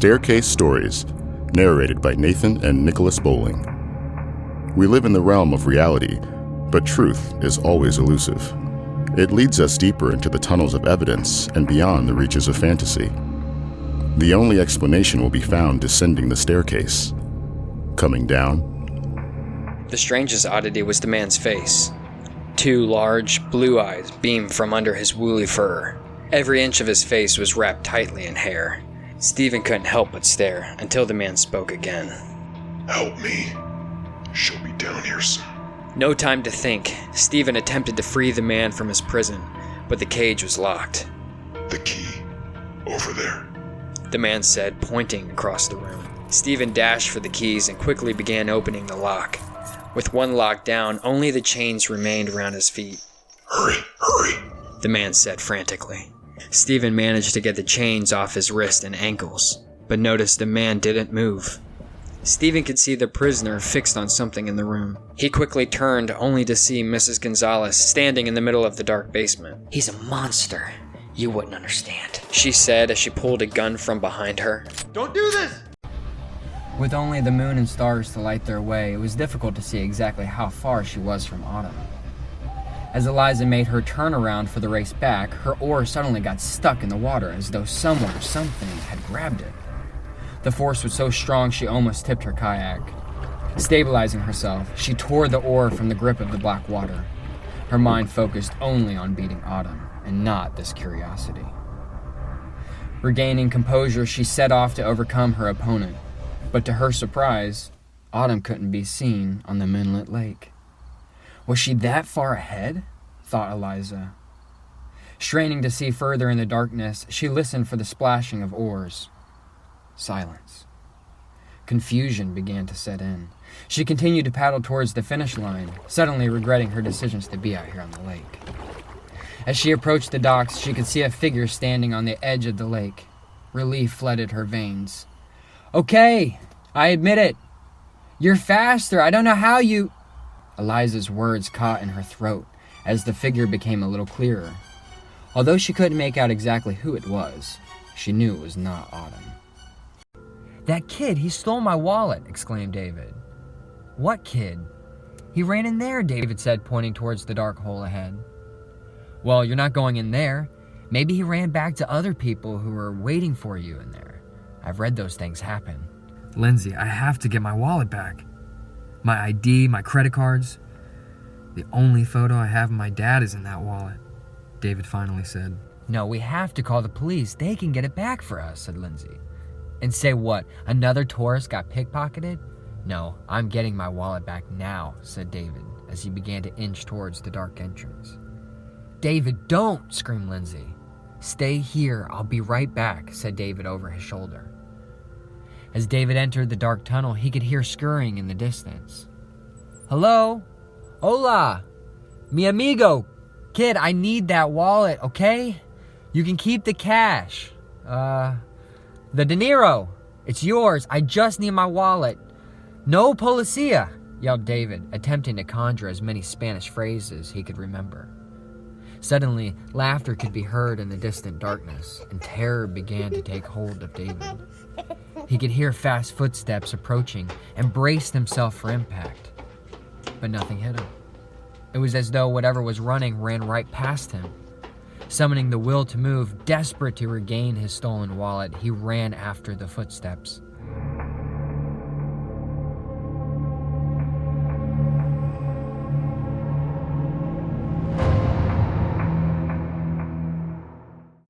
Staircase Stories, narrated by Nathan and Nicholas Bowling. We live in the realm of reality, but truth is always elusive. It leads us deeper into the tunnels of evidence and beyond the reaches of fantasy. The only explanation will be found descending the staircase. Coming down. The strangest oddity was the man's face. 2 large, blue eyes beamed from under his woolly fur. Every inch of his face was wrapped tightly in hair. Stephen couldn't help but stare until the man spoke again. Help me. She'll be down here soon. No time to think. Stephen attempted to free the man from his prison, but the cage was locked. The key. Over there. The man said, pointing across the room. Stephen dashed for the keys and quickly began opening the lock. With one lock down, only the chains remained around his feet. Hurry, hurry, the man said frantically. Stephen managed to get the chains off his wrists and ankles, but noticed the man didn't move. Stephen could see the prisoner fixed on something in the room. He quickly turned, only to see Mrs. Gonzalez standing in the middle of the dark basement. "He's a monster. You wouldn't understand," she said as she pulled a gun from behind her. "Don't do this!" With only the moon and stars to light their way, it was difficult to see exactly how far she was from Autumn. As Eliza made her turn around for the race back, her oar suddenly got stuck in the water as though someone or something had grabbed it. The force was so strong she almost tipped her kayak. Stabilizing herself, she tore the oar from the grip of the black water. Her mind focused only on beating Autumn, and not this curiosity. Regaining composure, she set off to overcome her opponent. But to her surprise, Autumn couldn't be seen on the moonlit lake. Was she that far ahead? Thought Eliza. Straining to see further in the darkness, she listened for the splashing of oars. Silence. Confusion began to set in. She continued to paddle towards the finish line, suddenly regretting her decisions to be out here on the lake. As she approached the docks, she could see a figure standing on the edge of the lake. Relief flooded her veins. "Okay, I admit it. You're faster. I don't know how you..." Eliza's words caught in her throat as the figure became a little clearer. Although she couldn't make out exactly who it was, she knew it was not Autumn. "That kid, he stole my wallet," exclaimed David. "What kid?" "He ran in there," David said, pointing towards the dark hole ahead. "Well, you're not going in there. Maybe he ran back to other people who were waiting for you in there. I've read those things happen." "Lindsay, I have to get my wallet back. My ID, my credit cards. The only photo I have of my dad is in that wallet," David finally said. "No, we have to call the police. They can get it back for us," said Lindsay. "And say what? Another tourist got pickpocketed? No, I'm getting my wallet back now," said David as he began to inch towards the dark entrance. "David, don't!" screamed Lindsay. "Stay here. I'll be right back," said David over his shoulder. As David entered the dark tunnel, he could hear scurrying in the distance. "Hello? Hola! Mi amigo! Kid, I need that wallet, okay? You can keep the cash. The dinero. It's yours. I just need my wallet. No policia!" yelled David, attempting to conjure as many Spanish phrases he could remember. Suddenly, laughter could be heard in the distant darkness, and terror began to take hold of David. He could hear fast footsteps approaching and braced himself for impact. But nothing hit him. It was as though whatever was running ran right past him. Summoning the will to move, desperate to regain his stolen wallet, he ran after the footsteps.